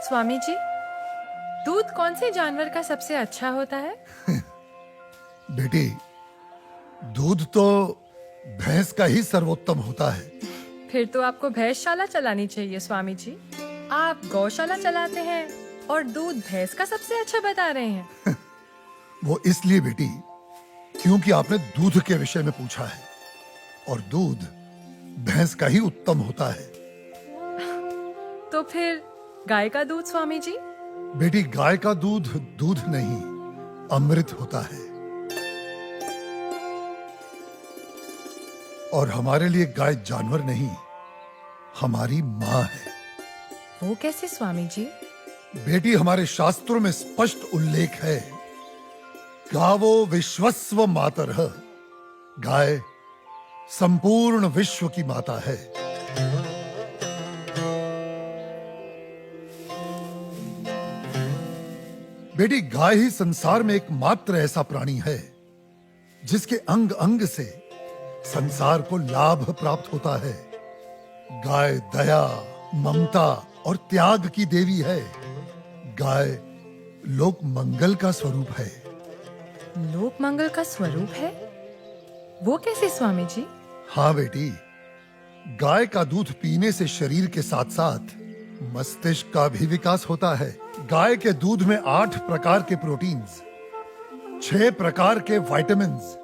स्वामी जी, दूध कौन से जानवर का सबसे अच्छा होता है? बेटी, दूध तो भैंस का ही सर्वोत्तम होता है। फिर तो आपको भैंसशाला चलानी चाहिए स्वामी जी। आप गौशाला चलाते हैं और दूध भैंस का सबसे अच्छा बता रहे हैं। वो इसलिए बेटी, क्योंकि आपने दूध के विषय में पूछा है और दूध भैंस का ही उत्तम होता है। तो फिर गाय का दूध स्वामी जी? बेटी, गाय का दूध दूध नहीं, अमृत होता है। और हमारे लिए गाय जानवर नहीं, हमारी माँ है। वो कैसे स्वामी जी? बेटी, हमारे शास्त्रों में स्पष्ट उल्लेख है, गावो विश्वस्व मातरः, गाय संपूर्ण विश्व की माता है। बेटी, गाय ही संसार में एकमात्र ऐसा प्राणी है जिसके अंग अंग से संसार को लाभ प्राप्त होता है। गाय दया, ममता और त्याग की देवी है। गाय लोक मंगल का स्वरूप है। लोक मंगल का स्वरूप है? वो कैसे स्वामी जी? हाँ बेटी, गाय का दूध पीने से शरीर के साथ साथ मस्तिष्क का भी विकास होता है। गाय के दूध में 8 प्रकार के प्रोटीन्स, 6 प्रकार के विटामिन्स,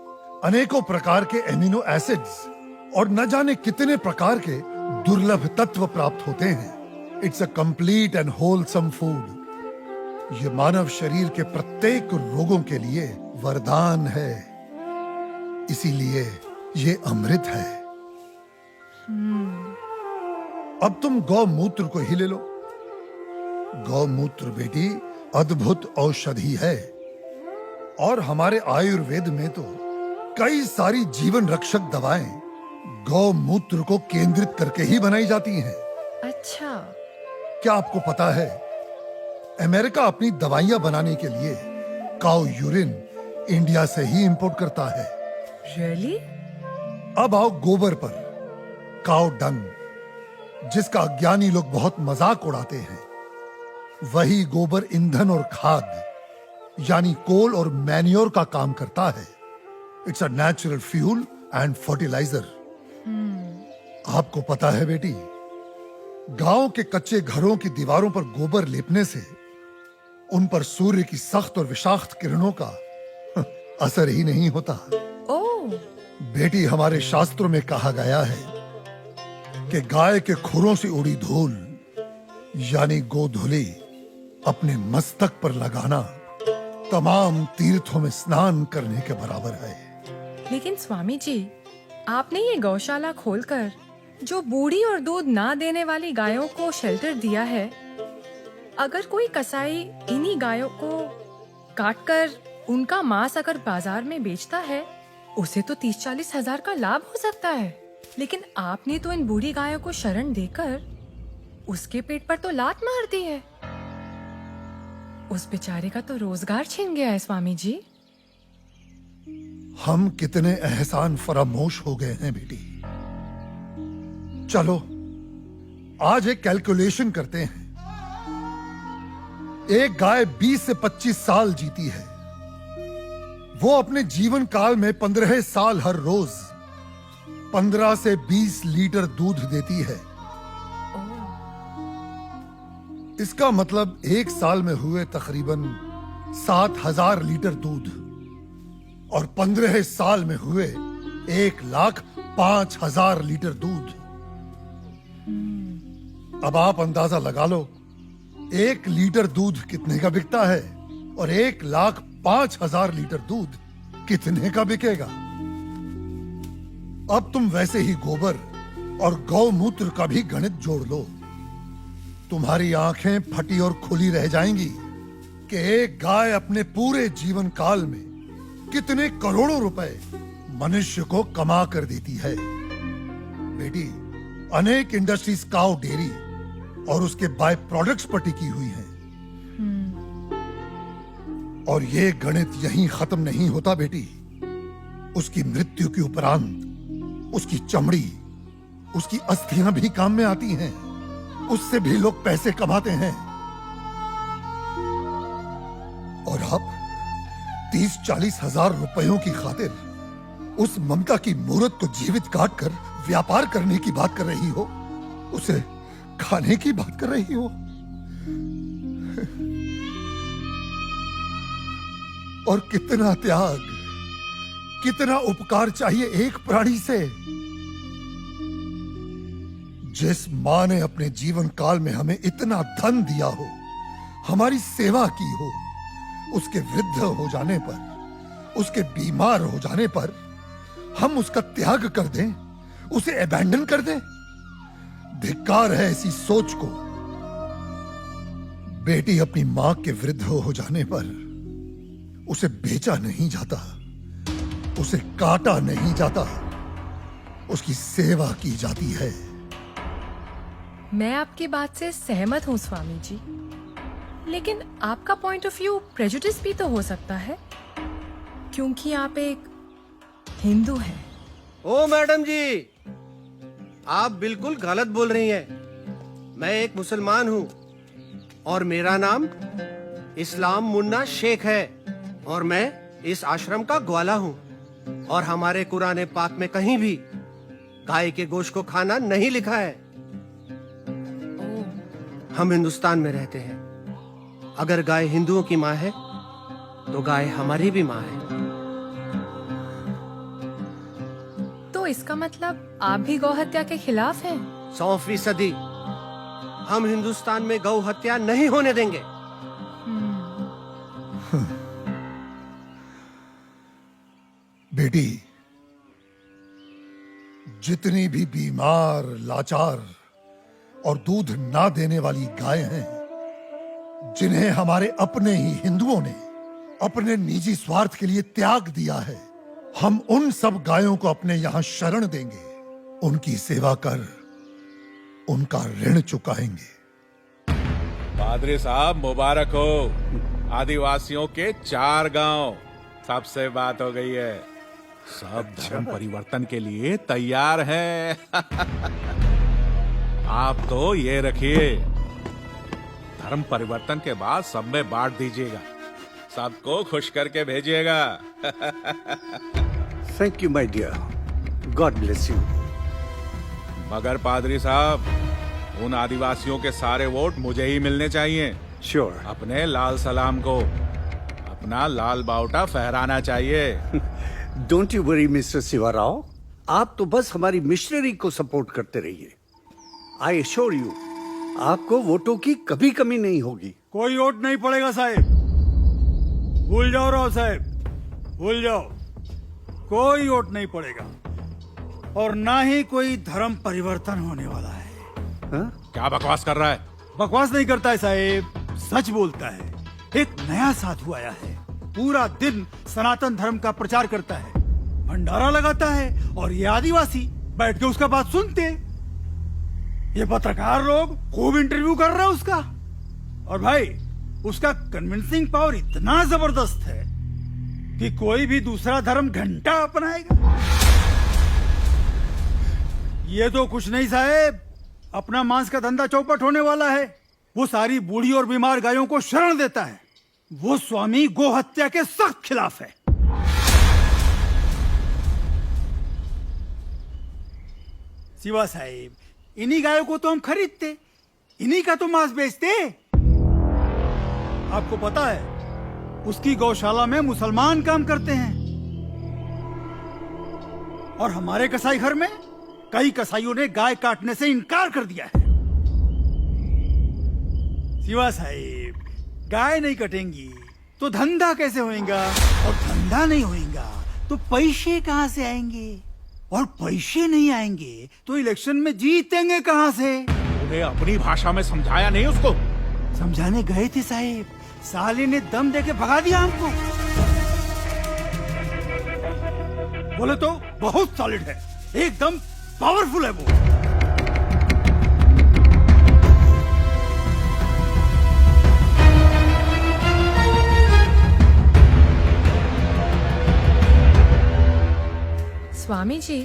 अनेकों प्रकार के एमिनो एसिड्स और न जाने कितने प्रकार के दुर्लभ तत्व प्राप्त होते हैं। It's a complete and wholesome food. ये मानव शरीर के प्रत्येक रोगों के लिए वरदान है। इसीलिए ये अमृत है। अब तुम गौमूत्र को ही ले लो। गौमूत्र बेटी अद्भुत औषधि है और हमारे आयुर्वेद में तो कई सारी जीवन रक्षक दवाएं गौमूत्र को केंद्रित करके ही बनाई जाती हैं। अच्छा। क्या आपको पता है, अमेरिका अपनी दवाइयां बनाने के लिए काऊ यूरिन इंडिया से ही इंपोर्ट करता है। रियली? अब आओ गोबर पर। काऊ डंग, जिसका अज्ञानी लोग बहुत मजाक उड़ाते हैं, वही गोबर ईंधन और खाद यानी कोल और मैन्योर का काम करता है। It's a natural fuel and fertiliser. आपको पता है बेटी, गांव के कच्चे घरों की दीवारों पर गोबर लेपने से उन पर सूर्य की सख्त और विषाक्त किरणों का असर ही नहीं होता। ओह। बेटी, हमारे शास्त्रों में कहा गया है कि गाय के खुरों से उड़ी धूल यानी गोधूली अपने मस्तक पर लगाना तमाम तीर्थों में स्नान करने के बराबर है। लेकिन स्वामी जी, आपने ये गौशाला खोलकर जो बूढ़ी और दूध ना देने वाली गायों को शेल्टर दिया है, अगर कोई कसाई इन्हीं गायों को काटकर उनका मांस अगर बाजार में बेचता है, उसे तो 30-40 हजार का लाभ हो सकता है। लेकिन आपने तो इन बूढ़ी गायों को शरण देकर उसके पेट पर तो लात मार दी है। उस बेचारे का तो रोजगार छिन गया है स्वामी जी। हम कितने एहसान फरामोश हो गए हैं बेटी। चलो आज एक कैलकुलेशन करते हैं। एक गाय 20 से 25 साल जीती है। वो अपने जीवन काल में 15 साल हर रोज 15 से 20 लीटर दूध देती है। इसका मतलब एक साल में हुए तकरीबन 7,000 लीटर दूध और 15 साल में हुए 1,05,000 लीटर दूध। अब आप अंदाजा लगा लो, 1 लीटर दूध कितने का बिकता है और 1,05,000 लीटर दूध कितने का बिकेगा। अब तुम वैसे ही गोबर और गौमूत्र का भी गणित जोड़ लो। तुम्हारी आंखें फटी और खुली रह जाएंगी कि एक गाय अपने पूरे जीवन काल में कितने करोड़ों रुपए मनुष्य को कमा कर देती है। बेटी, अनेक इंडस्ट्रीज काऊ डेयरी और उसके बाय प्रोडक्ट्स पर टिकी हुई हैं। और ये गणित यहीं खत्म नहीं होता बेटी। उसकी मृत्यु के उपरांत उसकी चमड़ी, उसकी अस्थियां भी काम में आती हैं। उससे भी लोग पैसे कमाते हैं। आप 30-40 हजार रुपयों की खातिर उस ममता की मूर्त को जीवित काट कर व्यापार करने की बात कर रही हो, उसे खाने की बात कर रही हो। और कितना त्याग, कितना उपकार चाहिए एक प्राणी से। जिस मां ने अपने जीवन काल में हमें इतना धन दिया हो, हमारी सेवा की हो, उसके वृद्ध हो जाने पर, उसके बीमार हो जाने पर हम उसका त्याग कर दें, उसे अबैंडन कर दें। धिक्कार है ऐसी सोच को। बेटी अपनी मां के वृद्ध हो जाने पर उसे बेचा नहीं जाता, उसे काटा नहीं जाता, उसकी सेवा की जाती है। मैं आपकी बात से सहमत हूँ स्वामी जी, लेकिन आपका पॉइंट ऑफ व्यू प्रेजुडिस भी तो हो सकता है, क्योंकि आप एक हिंदू हैं। ओ मैडम जी, आप बिल्कुल गलत बोल रही हैं। मैं एक मुसलमान हूँ और मेरा नाम इस्लाम मुन्ना शेख है और मैं इस आश्रम का ग्वाला हूँ और हमारे कुरान पाक में कहीं भी गाय के गोश्त को खाना नहीं लिखा है। हम हिंदुस्तान में रहते हैं। अगर गाय हिंदुओं की माँ है तो गाय हमारी भी माँ है। तो इसका मतलब आप भी गौ हत्या के खिलाफ हैं? 100%। हम हिंदुस्तान में गौ हत्या नहीं होने देंगे। बेटी, जितनी भी बीमार, लाचार और दूध ना देने वाली गाय हैं, जिन्हें हमारे अपने ही हिंदुओं ने अपने निजी स्वार्थ के लिए त्याग दिया है, हम उन सब गायों को अपने यहां शरण देंगे, उनकी सेवा कर उनका ऋण चुकाएंगे। पादरी साहब मुबारक हो। आदिवासियों के 4 गांव, सबसे बात हो गई है। सब धर्म परिवर्तन के लिए तैयार हैं। आप तो ये रखिए, धर्म परिवर्तन के बाद सब में बांट दीजिएगा, सबको खुश करके भेजिएगा। Thank you my dear, God bless you. मगर पादरी साहब, उन आदिवासियों के सारे वोट मुझे ही मिलने चाहिए। श्योर। अपने लाल सलाम को अपना लाल बावटा फहराना चाहिए। Don't you worry mister Shivarao, आप तो बस हमारी मिशनरी को सपोर्ट करते रहिए। आई एश्योर यू, आपको वोटों की कभी कमी नहीं होगी। कोई वोट नहीं पड़ेगा साहब, भूल जाओ राव साहब, भूल जाओ। कोई वोट नहीं पड़ेगा और ना ही कोई धर्म परिवर्तन होने वाला है। हाँ? क्या बकवास कर रहा है? बकवास नहीं करता है साहब, सच बोलता है। एक नया साधु आया है, पूरा दिन सनातन धर्म का प्रचार करता है, भंडारा लगाता है और ये आदिवासी बैठ के उसका बात सुनते। ये पत्रकार लोग खूब इंटरव्यू कर रहे हैं उसका। और भाई, उसका कन्विंसिंग पावर इतना जबरदस्त है कि कोई भी दूसरा धर्म घंटा अपनाएगा। ये तो कुछ नहीं साहब, अपना मांस का धंधा चौपट होने वाला है। वो सारी बूढ़ी और बीमार गायों को शरण देता है। वो स्वामी गो हत्या के सख्त खिलाफ है। शिवा साहिब, इन्हीं गायों को तो हम खरीदते, इन्हीं का तो मांस बेचते। आपको पता है, उसकी गौशाला में मुसलमान काम करते हैं और हमारे कसाई घर में कई कसाईयों ने गाय काटने से इनकार कर दिया है। शिवा साहिब, गाय नहीं कटेंगी तो धंधा कैसे होएगा, और धंधा नहीं होएगा तो पैसे कहां से आएंगे, और पैसे नहीं आएंगे तो इलेक्शन में जीतेंगे कहां से। उन्हें अपनी भाषा में समझाया नहीं उसको? समझाने गए थे साहिब, साले ने दम देके भगा दिया हमको। बोले तो बहुत सॉलिड है, एकदम पावरफुल है वो। स्वामी जी,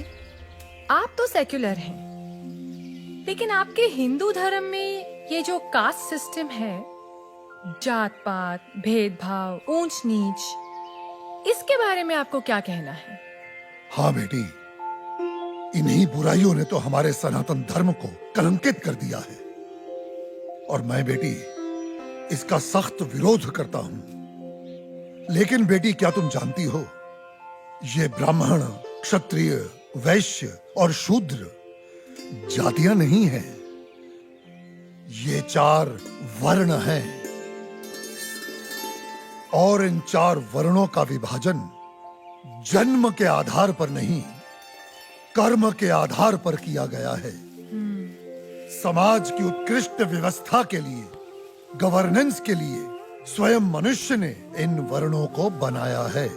आप तो सेक्युलर हैं, लेकिन आपके हिंदू धर्म में ये जो कास्ट सिस्टम है, जात पात, भेदभाव, ऊंच नीच, इसके बारे में आपको क्या कहना है? हाँ बेटी, इन्हीं बुराइयों ने तो हमारे सनातन धर्म को कलंकित कर दिया है और मैं बेटी इसका सख्त विरोध करता हूं। लेकिन बेटी, क्या तुम जानती हो, ये ब्राह्मण, क्षत्रिय, वैश्य और शूद्र जातियां नहीं हैं, ये 4 वर्ण हैं और इन 4 वर्णों का विभाजन जन्म के आधार पर नहीं, कर्म के आधार पर किया गया है। समाज की उत्कृष्ट व्यवस्था के लिए, गवर्नेंस के लिए स्वयं मनुष्य ने इन वर्णों को बनाया है।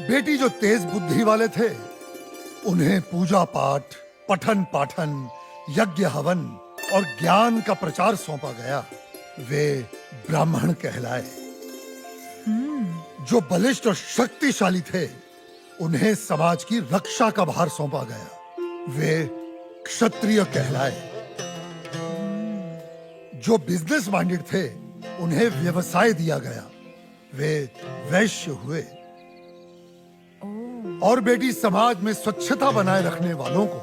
बेटी, जो तेज बुद्धि वाले थे उन्हें पूजा पाठ, पठन पाठन, यज्ञ हवन और ज्ञान का प्रचार सौंपा गया, वे ब्राह्मण कहलाए। जो बलिष्ठ और शक्तिशाली थे उन्हें समाज की रक्षा का भार सौंपा गया, वे क्षत्रिय कहलाए। जो बिजनेस माइंडेड थे उन्हें व्यवसाय दिया गया, वे वैश्य हुए। और बेटी, समाज में स्वच्छता बनाए रखने वालों को,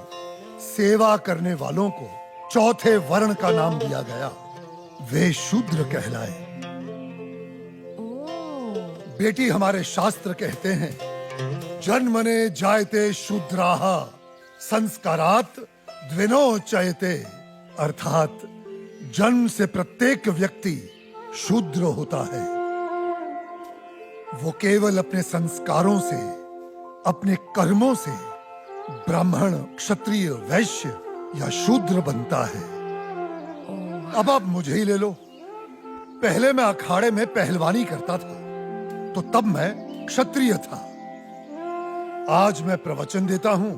सेवा करने वालों को 4थे वर्ण का नाम दिया गया, वे शूद्र कहलाए। बेटी, हमारे शास्त्र कहते हैं, जन्मने जायते शूद्राः संस्कारात् द्विनोच्यते, अर्थात जन्म से प्रत्येक व्यक्ति शूद्र होता है। वो केवल अपने संस्कारों से, अपने कर्मों से ब्राह्मण, क्षत्रिय, वैश्य या शूद्र बनता है। अब आप मुझे ही ले लो, पहले मैं अखाड़े में पहलवानी करता था तो तब मैं क्षत्रिय था, आज मैं प्रवचन देता हूं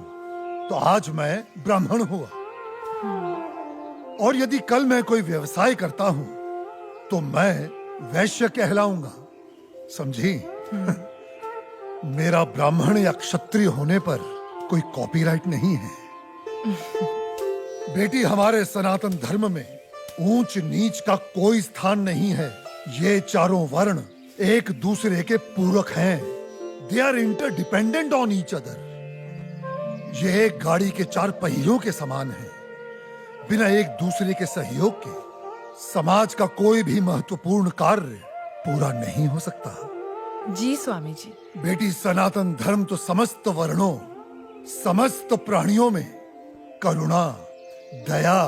तो आज मैं ब्राह्मण हुआ, और यदि कल मैं कोई व्यवसाय करता हूं तो मैं वैश्य कहलाऊंगा, समझी? मेरा ब्राह्मण या क्षत्रिय होने पर कोई कॉपीराइट नहीं है। बेटी, हमारे सनातन धर्म में ऊंच नीच का कोई स्थान नहीं है। ये 4 वर्ण एक दूसरे के पूरक हैं। They are interdependent on each other. ये एक गाड़ी के 4 पहियों के समान है। बिना एक दूसरे के सहयोग के समाज का कोई भी महत्वपूर्ण कार्य पूरा नहीं हो सकता। जी स्वामी जी। बेटी, सनातन धर्म तो समस्त वर्णों, समस्त प्राणियों में करुणा, दया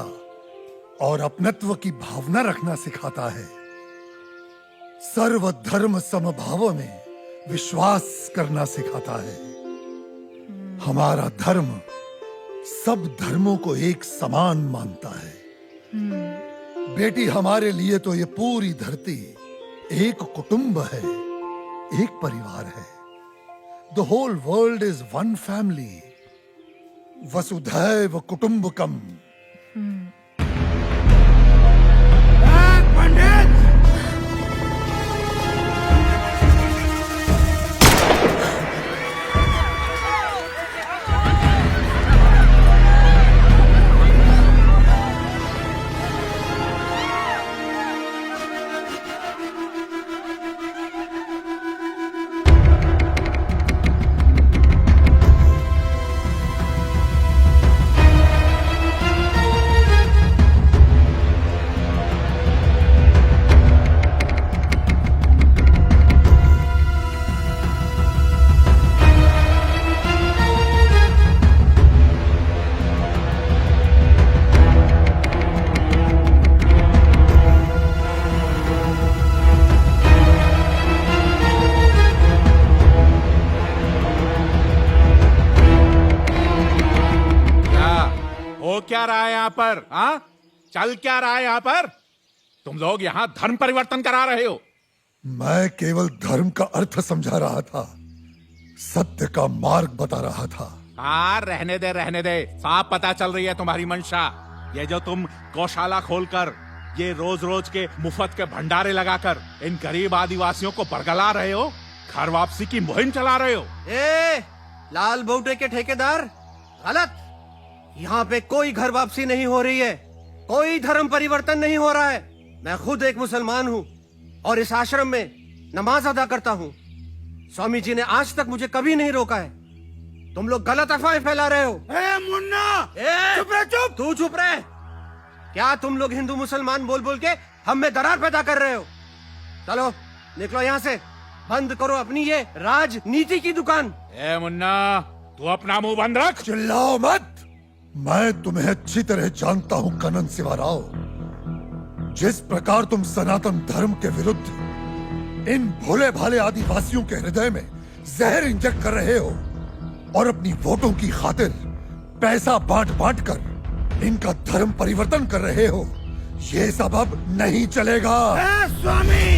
और अपनत्व की भावना रखना सिखाता है। सर्व धर्म समभाव में विश्वास करना सिखाता है। हमारा धर्म सब धर्मों को एक समान मानता है। बेटी, हमारे लिए तो ये पूरी धरती एक कुटुंब है, एक परिवार है। The whole world is one family, वसुधैव कुटुंबकम। पंडित, क्या रहा है यहाँ पर? हाँ, चल क्या रहा है यहाँ पर? तुम लोग यहाँ धर्म परिवर्तन करा रहे हो। मैं केवल धर्म का अर्थ समझा रहा था, सत्य का मार्ग बता रहा था। हाँ, रहने दे रहने दे, साफ पता चल रही है तुम्हारी मंशा। ये जो तुम गौशाला खोलकर, ये रोज रोज के मुफ्त के भंडारे लगाकर इन गरीब आदिवासियों को बरगला रहे हो, घर वापसी की मुहिम चला रहे हो। लाल बौटे के ठेकेदार, गलत। यहाँ पे कोई घर वापसी नहीं हो रही है, कोई धर्म परिवर्तन नहीं हो रहा है। मैं खुद एक मुसलमान हूँ और इस आश्रम में नमाज अदा करता हूँ। स्वामी जी ने आज तक मुझे कभी नहीं रोका है। तुम लोग गलत अफवाहें फैला रहे हो। ए मुन्ना, चुप रह, चुप। तू चुप रहे। क्या तुम लोग हिंदू मुसलमान बोल बोल के हम में दरार पैदा कर रहे हो? चलो निकलो यहाँ से, बंद करो अपनी ये राजनीति की दुकान। ए मुन्ना, तू अपना मुंह बंद रख। चिल्लाओ मत। मैं तुम्हें अच्छी तरह जानता हूं कनन शिवाराव। जिस प्रकार तुम सनातन धर्म के विरुद्ध इन भोले भाले आदिवासियों के हृदय में जहर इंजेक्ट कर रहे हो और अपनी वोटों की खातिर पैसा बांट बांट कर इनका धर्म परिवर्तन कर रहे हो, ये सब अब नहीं चलेगा। ए स्वामी,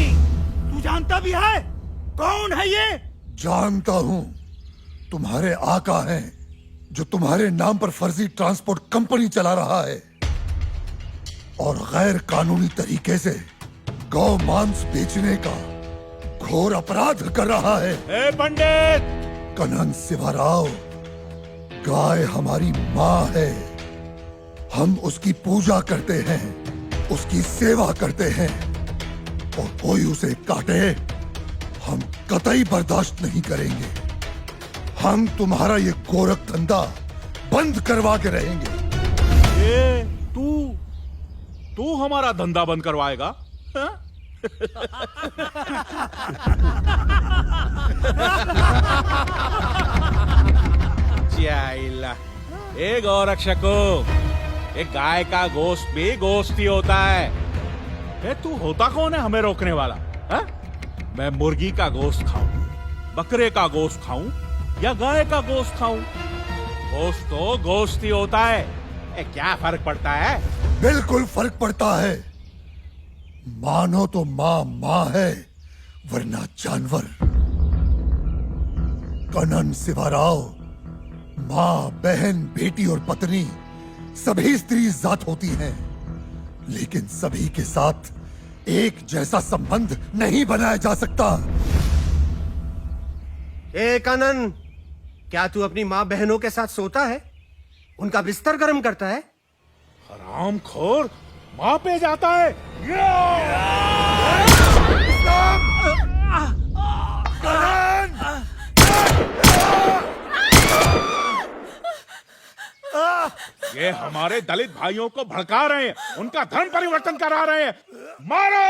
तू जानता भी है कौन है ये? जानता हूं, तुम्हारे आका हैं जो तुम्हारे नाम पर फर्जी ट्रांसपोर्ट कंपनी चला रहा है और गैर कानूनी तरीके से गौ मांस बेचने का घोर अपराध कर रहा है। ए पंडित! कनन शिवाराव, गाय हमारी माँ है। हम उसकी पूजा करते हैं, उसकी सेवा करते हैं और कोई उसे काटे हम कतई बर्दाश्त नहीं करेंगे। हम तुम्हारा ये गोरख धंधा बंद करवा के रहेंगे। ए, तू हमारा धंधा बंद करवाएगा? हाँ? जाइला। ए गौरक्षको, एक गाय का गोश्त भी गोश्त ही होता है। ए, तू होता कौन है हमें रोकने वाला? हा? मैं मुर्गी का गोश्त खाऊं, बकरे का गोश्त खाऊं या गाय का गोश्त खाऊं, गोश्त तो गोश्त ही होता है। ए, क्या फर्क पड़ता है? बिल्कुल फर्क पड़ता है। मानो तो माँ माँ है वरना जानवर। कनन शिवाराव, माँ, बहन, बेटी और पत्नी सभी स्त्री जात होती हैं, लेकिन सभी के साथ एक जैसा संबंध नहीं बनाया जा सकता। ए कनन, क्या तू अपनी माँ बहनों के साथ सोता है? उनका बिस्तर गर्म करता है? हरामखोर, माँ पे जाता है। ये हमारे दलित भाइयों को भड़का रहे हैं, उनका धर्म परिवर्तन करा रहे हैं। मारो!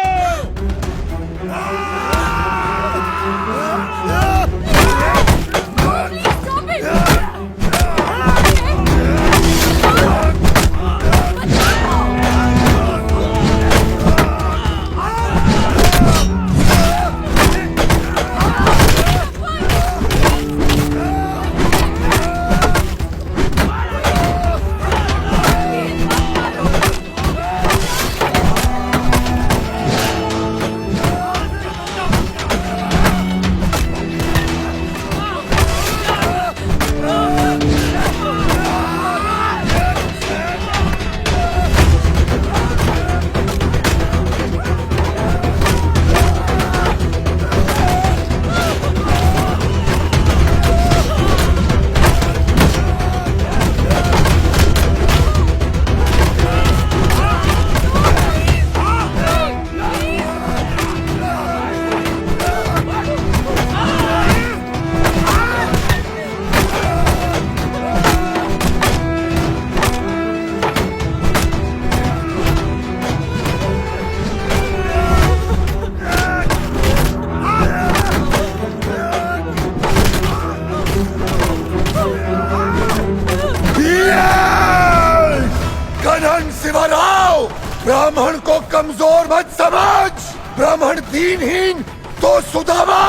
ब्राह्मण को कमजोर मत समझ। ब्राह्मण दीनहीन तो सुदामा,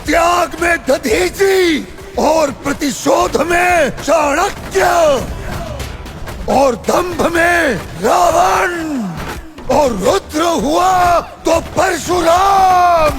त्याग में दधीची और प्रतिशोध में चाणक्य और दंभ में रावण और रुद्र हुआ तो परशुराम।